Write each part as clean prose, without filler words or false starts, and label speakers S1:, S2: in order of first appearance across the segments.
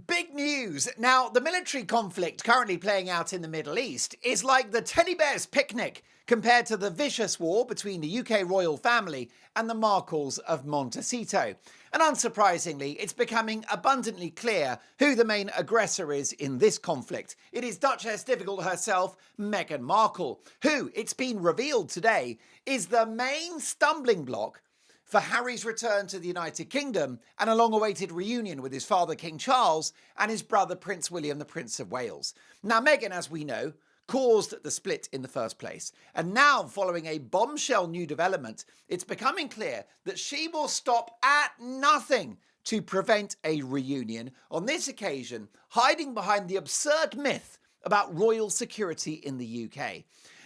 S1: Big news. Now, the military conflict currently playing out in the Middle East is like the teddy bear's picnic compared to the vicious war between the UK royal family and the Markles of Montecito. And unsurprisingly, it's becoming abundantly clear who the main aggressor is in this conflict. It is Duchess Difficult herself, Meghan Markle, who, it's been revealed today, is the main stumbling block for Harry's return to the United Kingdom and a long-awaited reunion with his father, King Charles, and his brother, Prince William, the Prince of Wales. Now, Meghan, as we know, caused the split in the first place. And now, following a bombshell new development, it's becoming clear that she will stop at nothing to prevent a reunion, on this occasion hiding behind the absurd myth about royal security in the UK.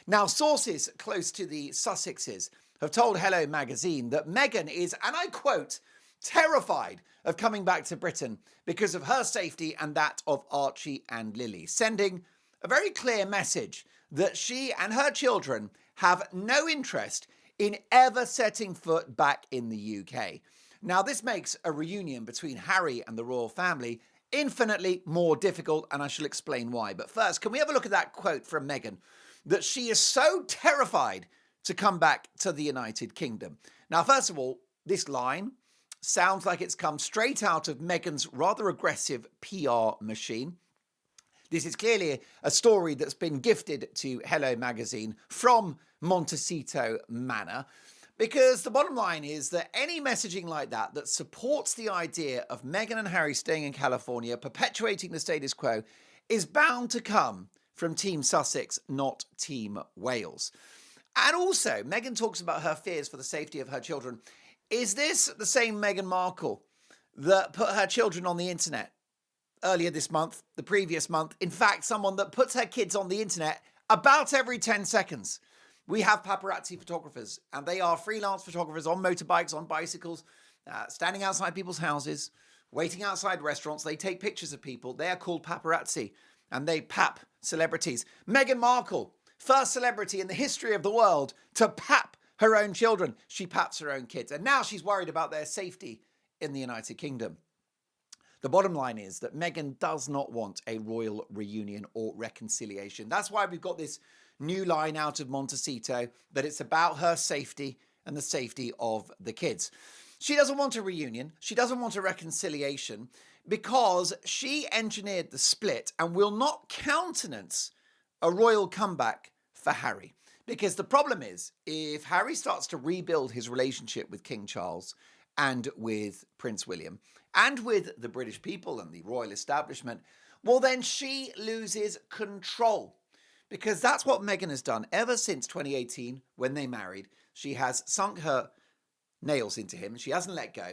S1: Now, sources close to the Sussexes have told Hello magazine that Meghan is, and I quote, terrified of coming back to Britain because of her safety and that of Archie and Lily, sending a very clear message that she and her children have no interest in ever setting foot back in the UK. Now, this makes a reunion between Harry and the royal family infinitely more difficult, and I shall explain why. But first, can we have a look at that quote from Meghan, that she is so terrified to come back to the United Kingdom. Now, first of all, this line sounds like it's come straight out of Meghan's rather aggressive PR machine. This is clearly a story that's been gifted to Hello magazine from Montecito Manor, because the bottom line is that any messaging like that that supports the idea of Meghan and Harry staying in California, perpetuating the status quo, is bound to come from Team Sussex, not Team Wales. And also, Meghan talks about her fears for the safety of her children. Is this the same Meghan Markle that put her children on the internet earlier this month, the previous month? In fact, someone that puts her kids on the internet about every 10 seconds. We have paparazzi photographers, and they are freelance photographers on motorbikes, on bicycles, standing outside people's houses, waiting outside restaurants. They take pictures of people. They are called paparazzi, and they pap celebrities. Meghan Markle, first celebrity in the history of the world to pap her own children. She paps her own kids. And now she's worried about their safety in the United Kingdom. The bottom line is that Meghan does not want a royal reunion or reconciliation. That's why we've got this new line out of Montecito, that it's about her safety and the safety of the kids. She doesn't want a reunion. She doesn't want a reconciliation because she engineered the split and will not countenance a royal comeback for Harry. Because the problem is, if Harry starts to rebuild his relationship with King Charles and with Prince William and with the British people and the royal establishment, well, then she loses control. Because that's what Meghan has done ever since 2018 when they married. She has sunk her nails into him. She hasn't let go.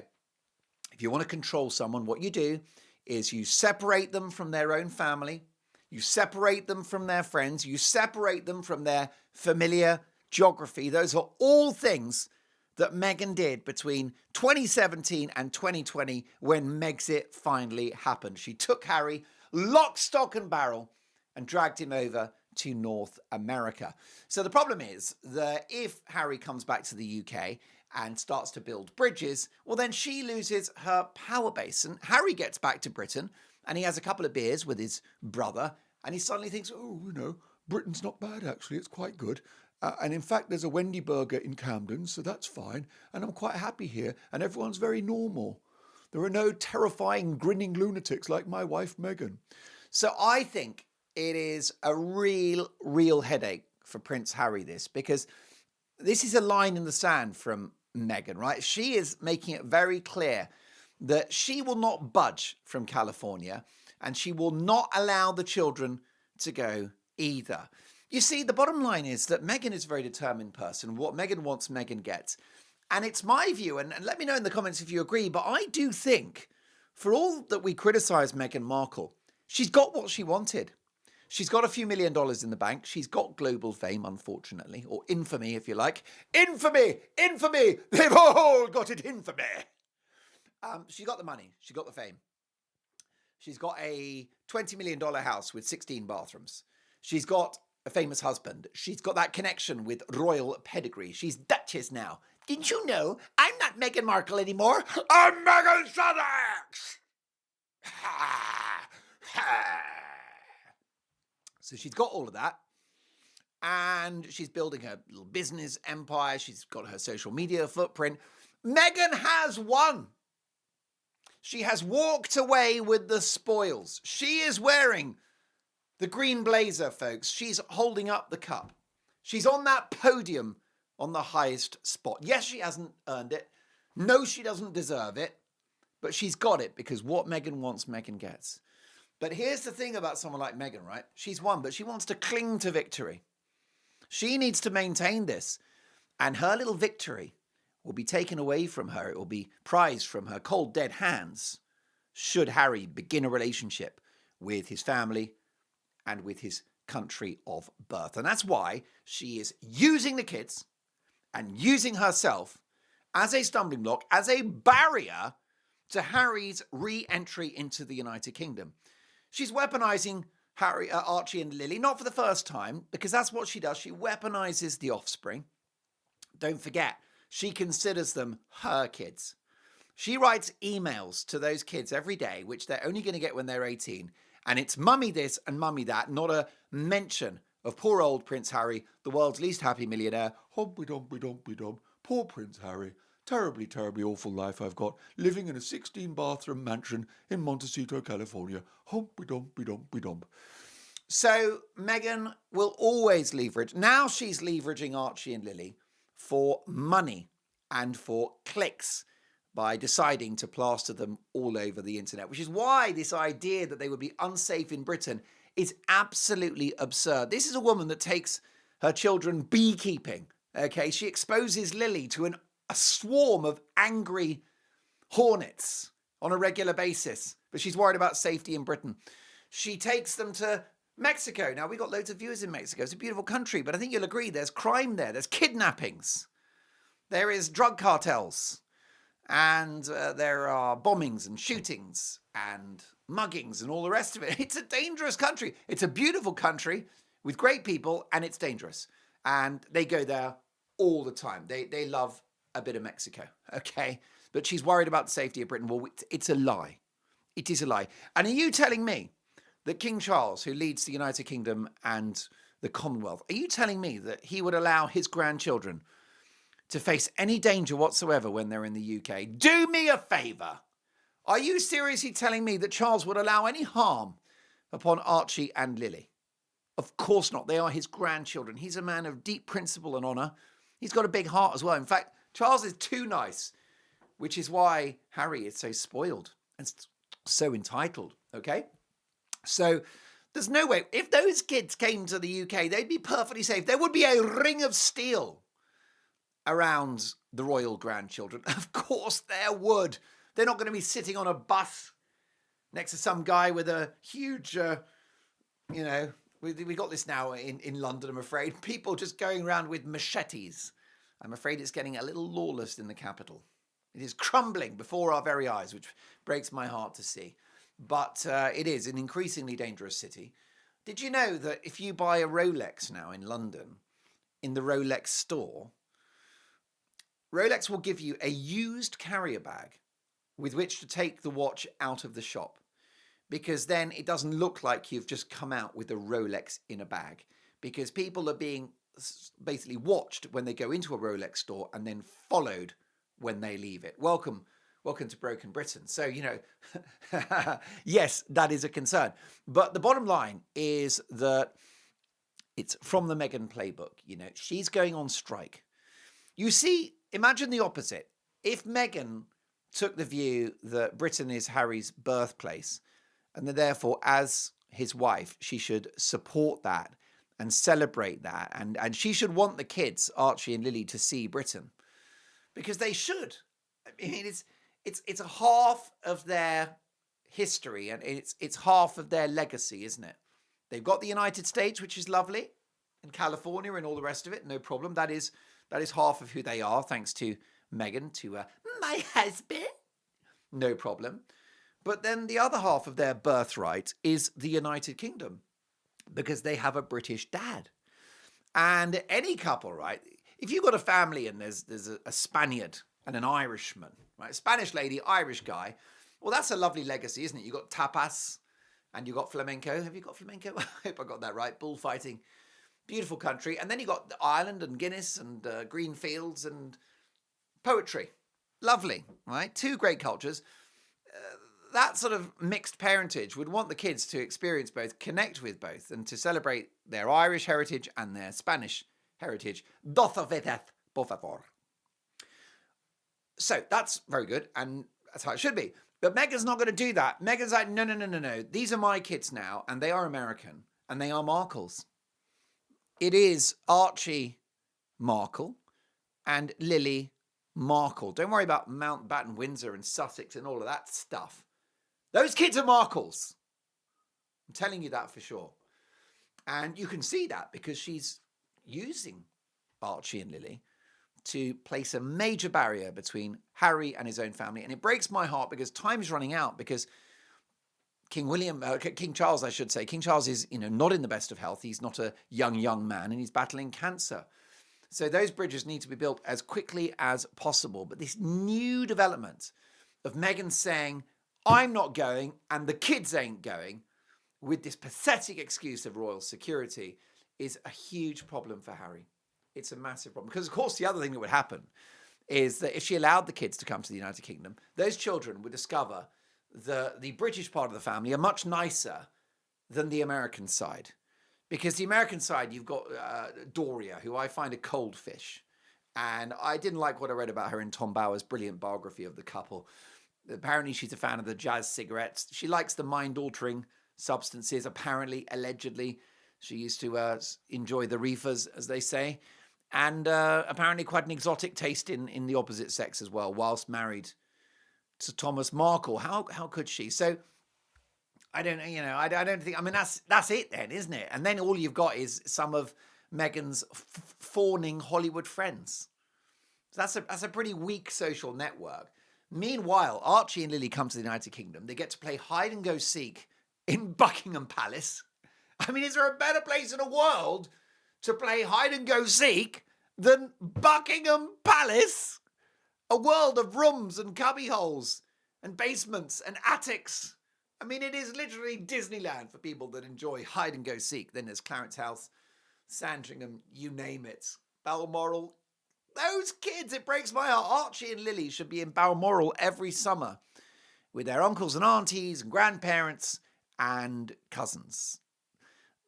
S1: If you want to control someone, what you do is you separate them from their own family. You separate them from their friends. You separate them from their familiar geography. Those are all things that Meghan did between 2017 and 2020 when Megxit finally happened. She took Harry, lock, stock and barrel, and dragged him over to North America. So the problem is that if Harry comes back to the UK and starts to build bridges, well, then she loses her power base. And Harry gets back to Britain and he has a couple of beers with his brother and he suddenly thinks, oh, you know, Britain's not bad, actually. It's quite good. And in fact, there's a Wendy burger in Camden, so that's fine. And I'm quite happy here. And everyone's very normal. There are no terrifying, grinning lunatics like my wife, Meghan. So I think it is a real headache for Prince Harry, this, because this is a line in the sand from Meghan, right? She is making it very clear that she will not budge from California and she will not allow the children to go either. You see, the bottom line is that Meghan is a very determined person. What Meghan wants, Meghan gets. And it's my view, and let me know in the comments if you agree, but I do think, for all that we criticise Meghan Markle, she's got what she wanted. She's got a few $1 million in the bank. She's got global fame, unfortunately, or infamy, if you like. Infamy! Infamy! They've all got it, infamy! She got the money. She got the fame. She's got a $20 million house with 16 bathrooms. She's got a famous husband. She's got that connection with royal pedigree. She's Duchess now. Didn't you know? I'm not Meghan Markle anymore. I'm Meghan Sussex! So she's got all of that. And she's building her little business empire. She's got her social media footprint. Meghan has won. She has walked away with the spoils. She is wearing the green blazer, folks. She's holding up the cup. She's on that podium on the highest spot. Yes, she hasn't earned it. No, she doesn't deserve it. But she's got it because what Meghan wants, Meghan gets. But here's the thing about someone like Meghan, right? She's won, but she wants to cling to victory. She needs to maintain this. And her little victory will be taken away from her. It will be prized from her cold, dead hands should Harry begin a relationship with his family and with his country of birth. And that's why she is using the kids and using herself as a stumbling block, as a barrier to Harry's re-entry into the United Kingdom. She's weaponizing Archie and Lily, not for the first time, because that's what she does. She weaponizes the offspring. Don't forget, she considers them her kids. She writes emails to those kids every day, which they're only going to get when they're 18. And it's mummy this and mummy that, not a mention of poor old Prince Harry, the world's least happy millionaire. Humpy-dumpy-dumpy-dum. Poor Prince Harry. Terribly, terribly awful life I've got, living in a 16-bathroom mansion in Montecito, California. Humpy-dumpy-dumpy-dump. So Meghan will always leverage. Now she's leveraging Archie and Lily for money and for clicks by deciding to plaster them all over the internet, which is why this idea that they would be unsafe in Britain is absolutely absurd. This is a woman that takes her children beekeeping, okay? She exposes Lily to a swarm of angry hornets on a regular basis, but she's worried about safety in Britain. She takes them to Mexico. Now, we've got loads of viewers in Mexico. It's a beautiful country, but I think you'll agree there's crime there. There's kidnappings. There is drug cartels. And there are bombings and shootings and muggings and all the rest of it. It's a dangerous country. It's a beautiful country with great people, and it's dangerous. And they go there all the time. They love a bit of Mexico, okay? But she's worried about the safety of Britain. Well, it's a lie. It is a lie. And are you telling me that King Charles, who leads the United Kingdom and the Commonwealth, are you telling me that he would allow his grandchildren to face any danger whatsoever when they're in the UK? Do me a favour. Are you seriously telling me that Charles would allow any harm upon Archie and Lily? Of course not. They are his grandchildren. He's a man of deep principle and honour. He's got a big heart as well. In fact, Charles is too nice, which is why Harry is so spoiled and so entitled, okay? So there's no way. If those kids came to the UK, they'd be perfectly safe. There would be a ring of steel around the royal grandchildren. Of course there would. They're not going to be sitting on a bus next to some guy with a huge, we got this now in London, I'm afraid. People just going around with machetes. I'm afraid it's getting a little lawless in the capital. It is crumbling before our very eyes, which breaks my heart to see. But it is an increasingly dangerous city. Did you know that if you buy a Rolex now in London, in the Rolex store, Rolex will give you a used carrier bag with which to take the watch out of the shop, because then it doesn't look like you've just come out with a Rolex in a bag, because people are being basically watched when they go into a Rolex store and then followed when they leave it. Welcome to broken Britain. So, yes, that is a concern. But the bottom line is that it's from the Meghan playbook. She's going on strike. You see, imagine the opposite. If Meghan took the view that Britain is Harry's birthplace, and that therefore, as his wife, she should support that and celebrate that, and she should want the kids, Archie and Lily, to see Britain, because they should. I mean, it's a half of their history, and it's half of their legacy, isn't it? They've got the United States, which is lovely, and California and all the rest of it, no problem. That is half of who they are, thanks to Meghan, to my husband. No problem. But then the other half of their birthright is the United Kingdom, because they have a British dad. And any couple, right? If you've got a family and there's a Spaniard and an Irishman, right? Spanish lady, Irish guy. Well, that's a lovely legacy, isn't it? You've got tapas And you got flamenco. Have you got flamenco? I hope I got that right. Bullfighting. Beautiful country. And then you got Ireland and Guinness and green fields and poetry. Lovely, right? Two great cultures. That sort of mixed parentage would want the kids to experience both, connect with both, and to celebrate their Irish heritage and their Spanish heritage. Doce veces, por favor. So that's very good, and that's how it should be. But Meghan's not going to do that. Meghan's like, no. These are my kids now, and they are American, and they are Markles. It is Archie Markle and Lily Markle. Don't worry about Mountbatten, Windsor, and Sussex and all of that stuff. Those kids are Markles. I'm telling you that for sure. And you can see that because she's using Archie and Lily to place a major barrier between Harry and his own family. And it breaks my heart because time is running out, because King Charles, I should say. King Charles is, not in the best of health. He's not a young man, and he's battling cancer. So those bridges need to be built as quickly as possible. But this new development of Meghan saying, I'm not going and the kids ain't going, with this pathetic excuse of royal security, is a huge problem for Harry. It's a massive problem. Because, of course, the other thing that would happen is that if she allowed the kids to come to the United Kingdom, those children would discover the British part of the family are much nicer than the American side. Because the American side, you've got Doria, who I find a cold fish. And I didn't like what I read about her in Tom Bower's brilliant biography of the couple. Apparently, she's a fan of the jazz cigarettes. She likes the mind-altering substances, apparently, allegedly. She used to enjoy the reefers, as they say. And apparently quite an exotic taste in the opposite sex as well, whilst married to Thomas Markle. How could she? So, I don't think, that's it then, isn't it? And then all you've got is some of Meghan's fawning Hollywood friends. So that's a pretty weak social network. Meanwhile, Archie and Lily come to the United Kingdom. They get to play hide and go seek in Buckingham Palace. I mean, is there a better place in the world to play hide and go seek than Buckingham Palace? A world of rooms and cubby holes and basements and attics. I mean, it is literally Disneyland for people that enjoy hide and go seek. Then there's Clarence House, Sandringham, you name it. Balmoral. Those kids, it breaks my heart. Archie and Lily should be in Balmoral every summer with their uncles and aunties and grandparents and cousins.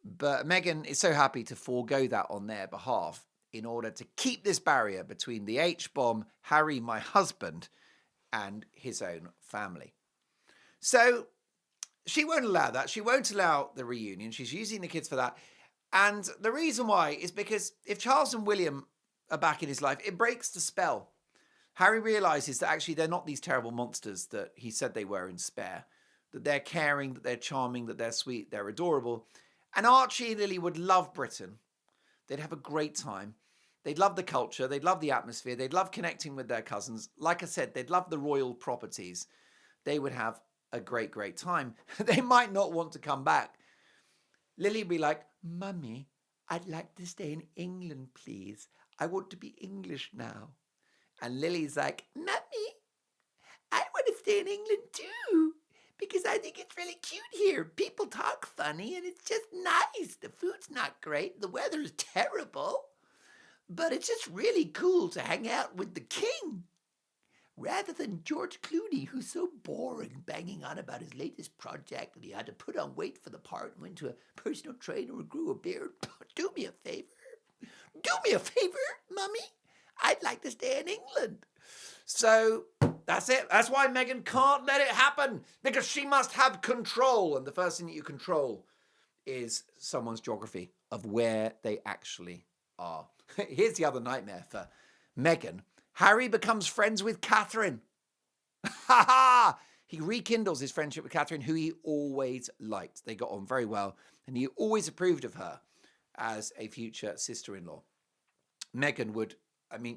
S1: But Meghan is so happy to forego that on their behalf in order to keep this barrier between the H-bomb, Harry, my husband, and his own family. So she won't allow that. She won't allow the reunion. She's using the kids for that. And the reason why is because if Charles and William are back in his life, it breaks the spell. Harry realises that actually they're not these terrible monsters that he said they were in Spare, that they're caring, that they're charming, that they're sweet, they're adorable. And Archie and Lily would love Britain. They'd have a great time. They'd love the culture. They'd love the atmosphere. They'd love connecting with their cousins. Like I said, they'd love the royal properties. They would have a great, great time. They might not want to come back. Lily would be like, Mummy, I'd like to stay in England, please. I want to be English now. And Lily's like, Mummy, I want to stay in England too, because I think it's really cute here. People talk funny and it's just nice. The food's not great. The weather's terrible. But it's just really cool to hang out with the king, rather than George Clooney, who's so boring, banging on about his latest project and he had to put on weight for the part and went to a personal trainer and grew a beard. Do me a favor. Do me a favor, Mummy. I'd like to stay in England. So that's it. That's why Meghan can't let it happen, because she must have control. And the first thing that you control is someone's geography of where they actually are. Here's the other nightmare for Meghan. Harry becomes friends with Catherine. Ha ha! He rekindles his friendship with Catherine, who he always liked. They got on very well, and he always approved of her as a future sister-in-law. Meghan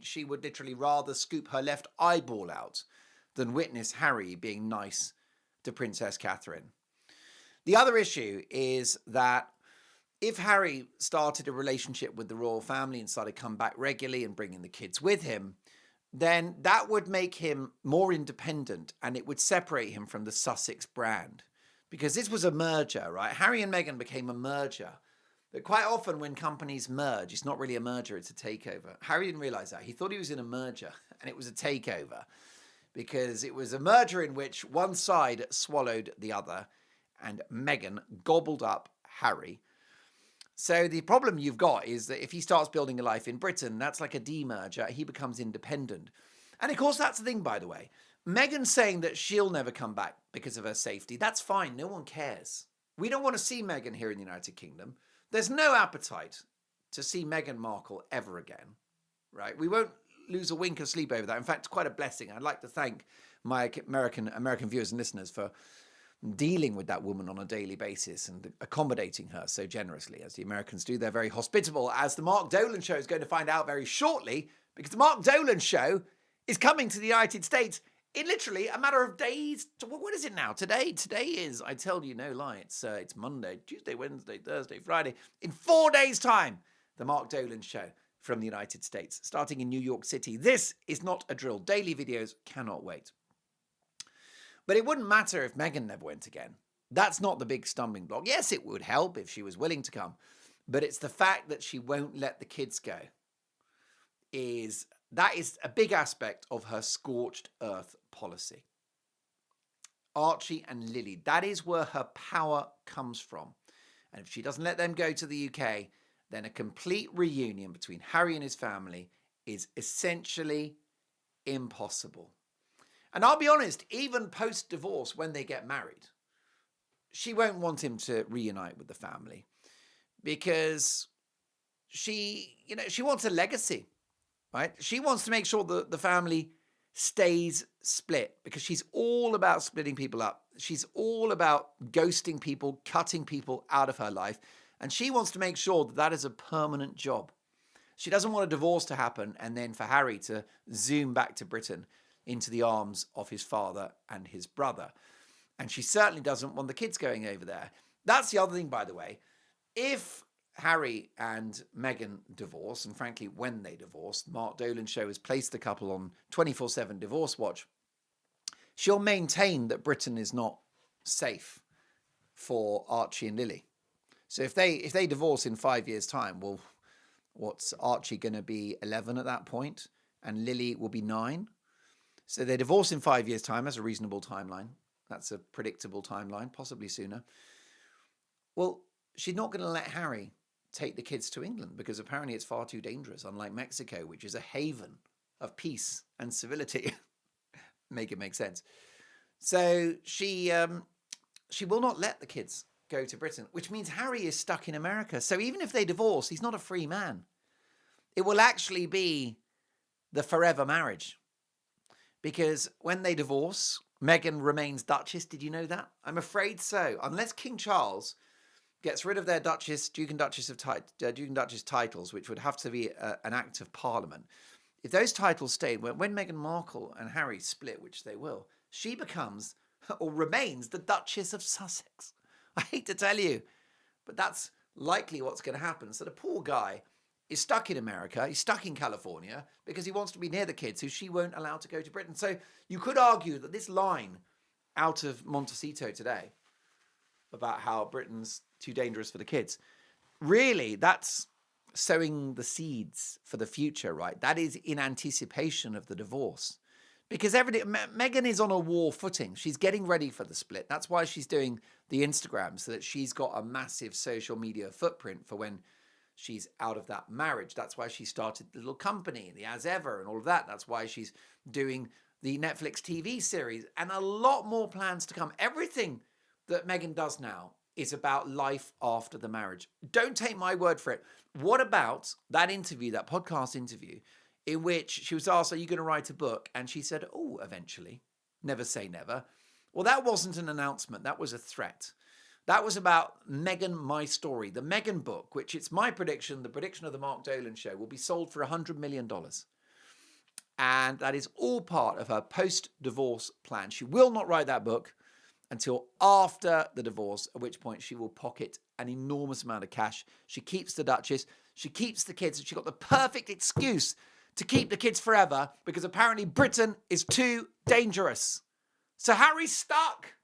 S1: she would literally rather scoop her left eyeball out than witness Harry being nice to Princess Catherine. The other issue is that if Harry started a relationship with the royal family and started to come back regularly and bringing the kids with him, then that would make him more independent and it would separate him from the Sussex brand. because this was a merger, right? Harry and Meghan became a merger. But quite often when companies merge, it's not really a merger, it's a takeover. Harry didn't realize that. He thought he was in a merger, and it was a takeover, because it was a merger in which one side swallowed the other, and Meghan gobbled up Harry. So the problem you've got is that if he starts building a life in Britain, that's like a demerger. He becomes independent. And of course, that's the thing, by the way. Meghan saying that she'll never come back because of her safety, that's fine. No one cares. We don't want to see Meghan here in the United Kingdom. There's no appetite to see Meghan Markle ever again, right? We won't lose a wink of sleep over that. In fact, it's quite a blessing. I'd like to thank my American viewers and listeners for dealing with that woman on a daily basis and accommodating her so generously, as the Americans do. They're very hospitable, as the Mark Dolan Show is going to find out very shortly, because the Mark Dolan Show is coming to the United States in literally a matter of days. What is it now? Today is, I tell you, no lie, it's Monday, Tuesday, Wednesday, Thursday, Friday. In 4 days' time, the Mark Dolan Show from the United States, starting in New York City. This is not a drill. Daily videos, cannot wait. But it wouldn't matter if Meghan never went again. That's not the big stumbling block. Yes, it would help if she was willing to come. But it's the fact that she won't let the kids go. That is a big aspect of her scorched earth policy. Archie and Lily, that is where her power comes from. And if she doesn't let them go to the UK, then a complete reunion between Harry and his family is essentially impossible. And I'll be honest, even post-divorce, when they get married, she won't want him to reunite with the family, because she wants a legacy, right? She wants to make sure that the family stays split, because she's all about splitting people up. She's all about ghosting people, cutting people out of her life. And she wants to make sure that that is a permanent job. She doesn't want a divorce to happen and then for Harry to zoom back to Britain into the arms of his father and his brother. And she certainly doesn't want the kids going over there. That's the other thing, by the way. If Harry and Meghan divorce, and frankly, when they divorce, Mark Dolan Show has placed the couple on 24/7 divorce watch, she'll maintain that Britain is not safe for Archie and Lily. So if they divorce in 5 years' time, well, what's Archie going to be 11 at that point? And Lily will be 9. So they divorce in 5 years' time. That's a reasonable timeline. That's a predictable timeline, possibly sooner. Well, she's not going to let Harry take the kids to England, because apparently it's far too dangerous, unlike Mexico, which is a haven of peace and civility. Make it make sense. So she will not let the kids go to Britain, which means Harry is stuck in America. So even if they divorce, he's not a free man. It will actually be the forever marriage, because when they divorce, Meghan remains Duchess. Did you know that? I'm afraid so. Unless King Charles gets rid of their Duke and Duchess titles, which would have to be an act of Parliament. If those titles stay, when Meghan Markle and Harry split, which they will, she becomes or remains the Duchess of Sussex. I hate to tell you, but that's likely what's going to happen. So the poor guy is stuck in America, he's stuck in California, because he wants to be near the kids who she won't allow to go to Britain. So you could argue that this line out of Montecito today about how Britain's too dangerous for the kids, really, that's sowing the seeds for the future, right? That is in anticipation of the divorce. Because Meghan is on a war footing. She's getting ready for the split. That's why she's doing the Instagram, so that she's got a massive social media footprint for when she's out of that marriage. That's why she started the little company, the As Ever and all of that. That's why she's doing the Netflix TV series, and a lot more plans to come. Everything that Meghan does now is about life after the marriage. Don't take my word for it. What about that interview, that podcast interview, in which she was asked, are you going to write a book? And she said, oh, eventually. Never say never. Well, that wasn't an announcement. That was a threat. That was about Meghan, My Story, the Meghan book, which it's my prediction, the prediction of the Mark Dolan Show, will be sold for $100 million. And that is all part of her post-divorce plan. She will not write that book until after the divorce, at which point she will pocket an enormous amount of cash. She keeps the Duchess, she keeps the kids, and she got the perfect excuse to keep the kids forever, because apparently Britain is too dangerous. So Harry's stuck.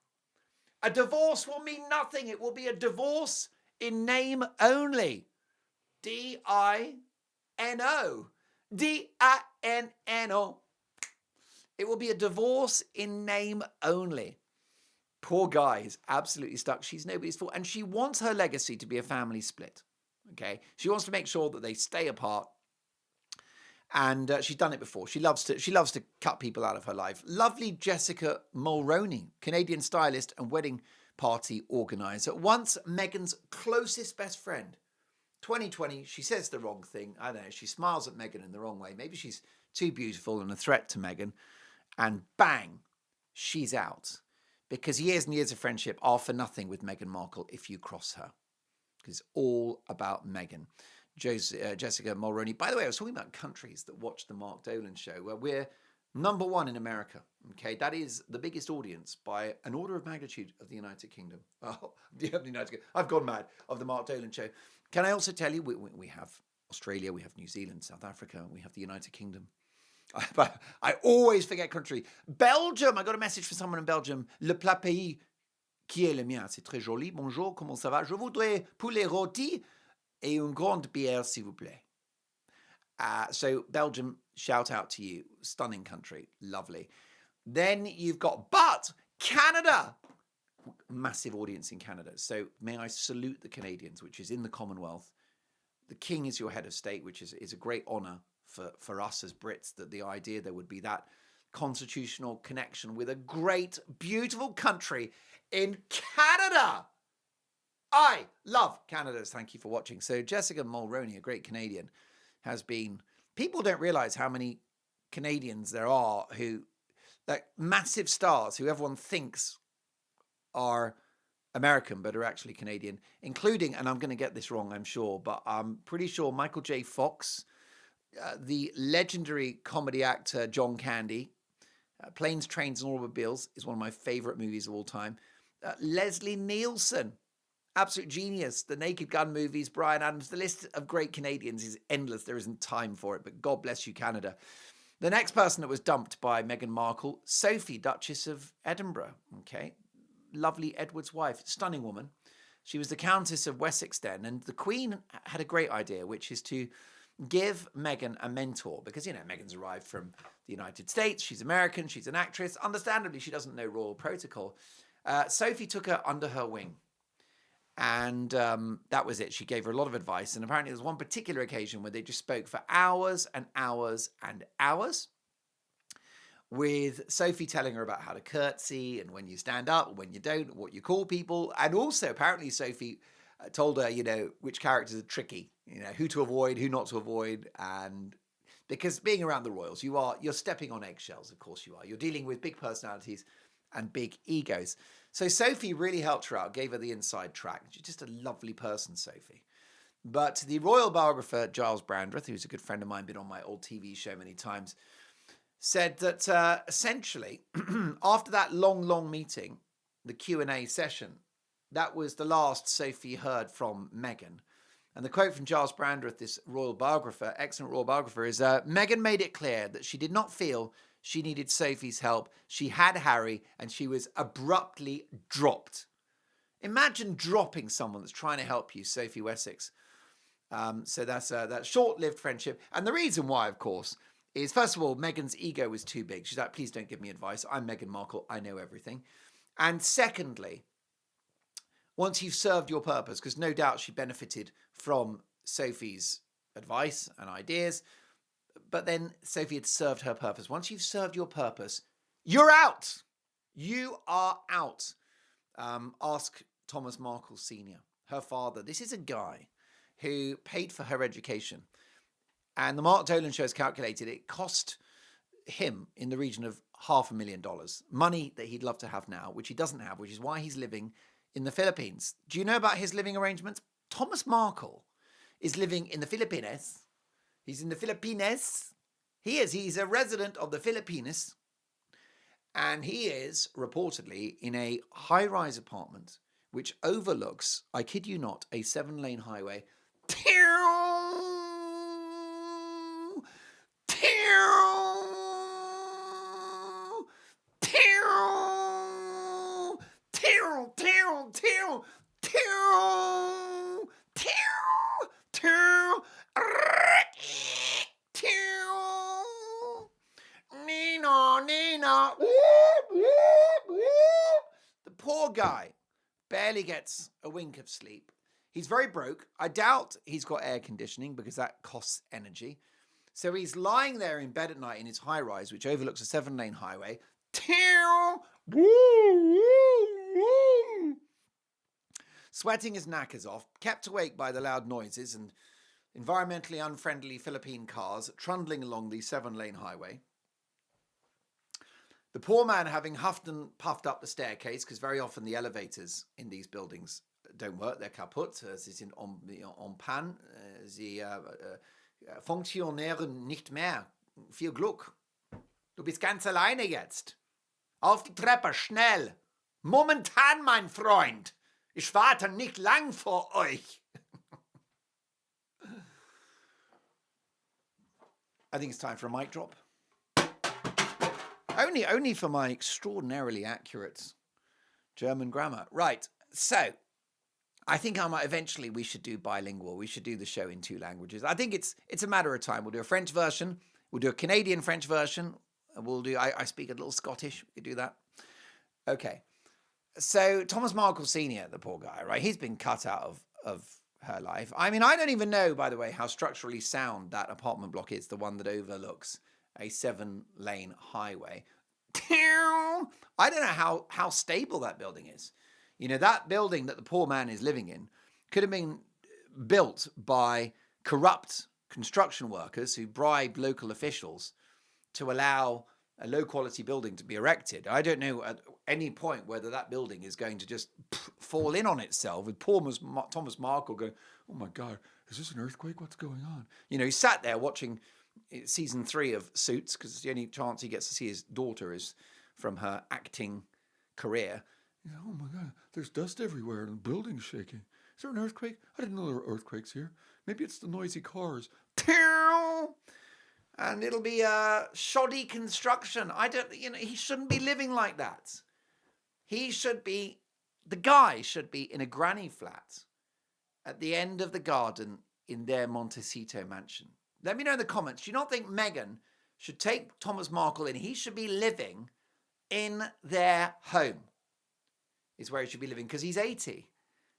S1: A divorce will mean nothing. It will be a divorce in name only. D-I-N-O. D-I-N-N-O. It will be a divorce in name only. Poor guy is absolutely stuck. She's nobody's fault. And she wants her legacy to be a family split. Okay? She wants to make sure that they stay apart. And she's done it before. She loves to cut people out of her life. Lovely Jessica Mulroney, Canadian stylist and wedding party organizer. Once Meghan's closest best friend. 2020, she says the wrong thing. I don't know. She smiles at Meghan in the wrong way. Maybe she's too beautiful and a threat to Meghan. And bang, she's out. Because years and years of friendship are for nothing with Meghan Markle if you cross her. Because it's all about Meghan. Jessica Mulroney. By the way, I was talking about countries that watch the Mark Dolan show. Well, we're number one in America. Okay, that is the biggest audience by an order of magnitude of the United Kingdom. Oh, the United Kingdom. I've gone mad of the Mark Dolan show. Can I also tell you, we have Australia, we have New Zealand, South Africa, we have the United Kingdom. I always forget country. Belgium. I got a message from someone in Belgium. Le plat pays qui est le mien. C'est très joli. Bonjour, comment ça va? Je voudrais poulet rôti et une grande bière, s'il vous plaît. So Belgium, shout out to you. Stunning country. Lovely. Then you've got, but Canada. Massive audience in Canada. So may I salute the Canadians, which is in the Commonwealth. The King is your head of state, which is a great honour for us as Brits, that the idea there would be that constitutional connection with a great, beautiful country in Canada. I love Canada. Thank you for watching. So Jessica Mulroney, a great Canadian, has been... People don't realise how many Canadians there are who, like massive stars, who everyone thinks are American but are actually Canadian, including, and I'm going to get this wrong, I'm sure, but I'm pretty sure Michael J. Fox, the legendary comedy actor John Candy, Planes, Trains and Automobiles is one of my favourite movies of all time. Leslie Nielsen, absolute genius. The Naked Gun movies, Bryan Adams. The list of great Canadians is endless. There isn't time for it, but God bless you, Canada. The next person that was dumped by Meghan Markle, Sophie, Duchess of Edinburgh. Okay, lovely Edward's wife, stunning woman. She was the Countess of Wessex then, and the Queen had a great idea, which is to give Meghan a mentor, because, you know, Meghan's arrived from the United States. She's American. She's an actress. Understandably, she doesn't know royal protocol. Sophie took her under her wing. And that was it. She gave her a lot of advice. And apparently there was one particular occasion where they just spoke for hours and hours and hours, with Sophie telling her about how to curtsy and when you stand up, when you don't, what you call people. And also, apparently, Sophie told her, you know, which characters are tricky, you know, who to avoid, who not to avoid. And because being around the royals, you're stepping on eggshells, of course you are. You're dealing with big personalities and big egos. So Sophie really helped her out, gave her the inside track. She's just a lovely person, Sophie. But the royal biographer, Giles Brandreth, who's a good friend of mine, been on my old TV show many times, said that essentially, after that long meeting, the Q&A session, that was the last Sophie heard from Meghan. And the quote from Giles Brandreth, this royal biographer, excellent royal biographer, is, Meghan made it clear that she did not feel she needed Sophie's help. She had Harry, and she was abruptly dropped. Imagine dropping someone that's trying to help you, Sophie Wessex. So that's that short-lived friendship. And the reason why, of course, is, first of all, Meghan's ego was too big. She's like, please don't give me advice. I'm Meghan Markle. I know everything. And secondly, once you've served your purpose, because no doubt she benefited from Sophie's advice and ideas, but then Sophie had served her purpose. Once you've served your purpose, you're out. You are out. Ask Thomas Markle Sr., her father. This is a guy who paid for her education. And the Mark Dolan show has calculated it cost him in the region of $500,000. Money that he'd love to have now, which he doesn't have, which is why he's living in the Philippines. Do you know about his living arrangements? Thomas Markle is living in the Philippines. He's in the Philippines. He's a resident of the Philippines. And he is reportedly in a high-rise apartment which overlooks, I kid you not, a 7-lane highway. poor guy barely gets a wink of sleep. He's very broke. I doubt he's got air conditioning because that costs energy. So he's lying there in bed at night in his high rise, which overlooks a 7-lane highway. Sweating his knackers off, kept awake by the loud noises and environmentally unfriendly Philippine cars trundling along the 7-lane highway. The poor man having huffed and puffed up the staircase, because very often the elevators in these buildings don't work, they're kaputt, sie sind en panne, sie funktionieren nicht mehr. Viel Glück. Du bist ganz alleine jetzt. Auf die Treppe, schnell. Momentan, mein Freund. Ich warte nicht lang vor euch. I think it's time for a mic drop. Only for my extraordinarily accurate German grammar. Right, so I think eventually we should do bilingual. We should do the show in 2 languages. I think it's a matter of time. We'll do a French version. We'll do a Canadian French version. We'll do, I speak a little Scottish. We could do that. Okay. So Thomas Markle Sr., the poor guy, right? He's been cut out of her life. I mean, I don't even know, by the way, how structurally sound that apartment block is, the one that overlooks a 7-lane highway. I don't know how stable that building is. You know, that building that the poor man is living in could have been built by corrupt construction workers who bribed local officials to allow a low-quality building to be erected. I don't know at any point whether that building is going to just fall in on itself with poor Thomas Markle going, oh my God, is this an earthquake? What's going on? You know, he sat there watching season 3 of Suits, because the only chance he gets to see his daughter is from her acting career. Oh my God, there's dust everywhere and the building's shaking. Is there an earthquake? I didn't know there were earthquakes here. Maybe it's the noisy cars. And it'll be a shoddy construction. He shouldn't be living like that. The guy should be in a granny flat at the end of the garden in their Montecito mansion. Let me know in the comments. Do you not think Meghan should take Thomas Markle in? He should be living in their home, is where he should be living, because he's 80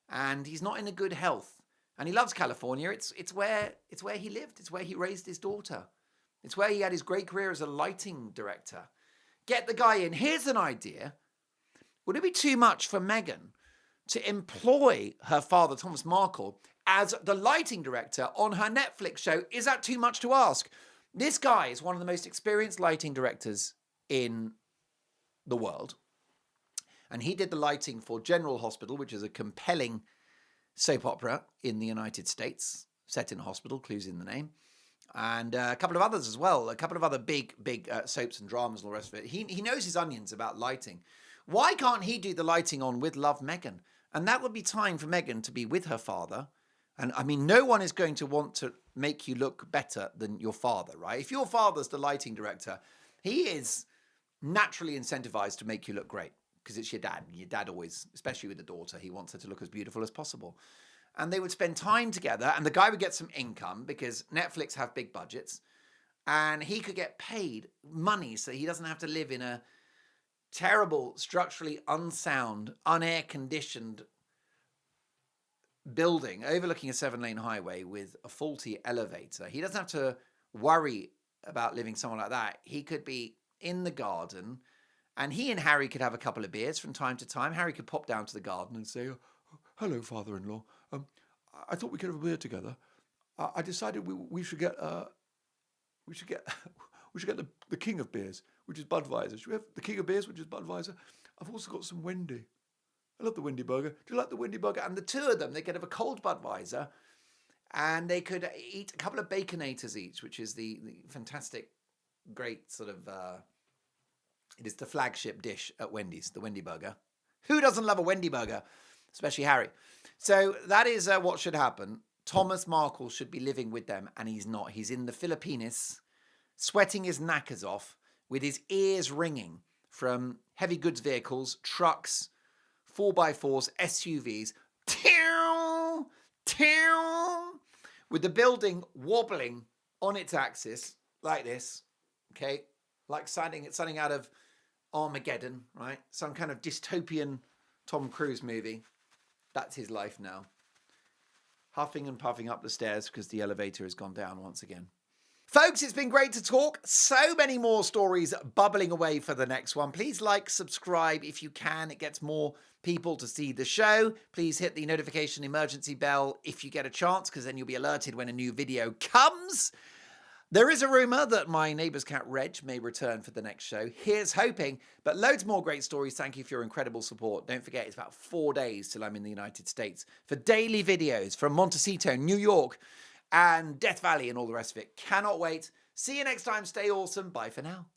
S1: and he's not in a good health. And he loves California. It's where he lived. It's where he raised his daughter. It's where he had his great career as a lighting director. Get the guy in. Here's an idea. Would it be too much for Meghan to employ her father, Thomas Markle, as the lighting director on her Netflix show? Is that too much to ask? This guy is one of the most experienced lighting directors in the world. And he did the lighting for General Hospital, which is a compelling soap opera in the United States, set in a hospital, clues in the name. And a couple of others as well, a couple of other big soaps and dramas and all the rest of it. He knows his onions about lighting. Why can't he do the lighting on With Love, Meghan? And that would be time for Meghan to be with her father. And I mean, no one is going to want to make you look better than your father, right? If your father's the lighting director, he is naturally incentivized to make you look great because it's your dad. Your dad always, especially with the daughter, he wants her to look as beautiful as possible. And they would spend time together, and the guy would get some income because Netflix have big budgets, and he could get paid money so he doesn't have to live in a terrible, structurally unsound, unair-conditioned building overlooking a 7-lane highway with a faulty elevator. He doesn't have to worry about living somewhere like that. He could be in the garden, and he and Harry could have a couple of beers from time to time. Harry could pop down to the garden and say, hello, father-in-law. I thought we could have a beer together. I decided we should get the king of beers, which is Budweiser. Should we have the king of beers, which is Budweiser? I've also got some Wendy. I love the Wendy burger. Do you like the Wendy burger? And the two of them, they could have a cold Budweiser, and they could eat a couple of Baconators each, which is the fantastic, great sort of. It is the flagship dish at Wendy's, the Wendy burger. Who doesn't love a Wendy burger? Especially Harry. So that is what should happen. Thomas Markle should be living with them, and he's not. He's in the Philippines, sweating his knackers off, with his ears ringing from heavy goods vehicles, trucks, 4x4s, SUVs, with the building wobbling on its axis like this, okay, like something out of Armageddon, right? Some kind of dystopian Tom Cruise movie. That's his life now. Huffing and puffing up the stairs because the elevator has gone down once again. Folks, it's been great to talk. So many more stories bubbling away for the next one. Please like, subscribe if you can. It gets more people to see the show. Please hit the notification emergency bell if you get a chance, because then you'll be alerted when a new video comes. There is a rumour that my neighbour's cat Reg may return for the next show. Here's hoping. But loads more great stories. Thank you for your incredible support. Don't forget, it's about 4 days till I'm in the United States for daily videos from Montecito, New York, and Death Valley and all the rest of it. Cannot wait. See you next time. Stay awesome. Bye for now.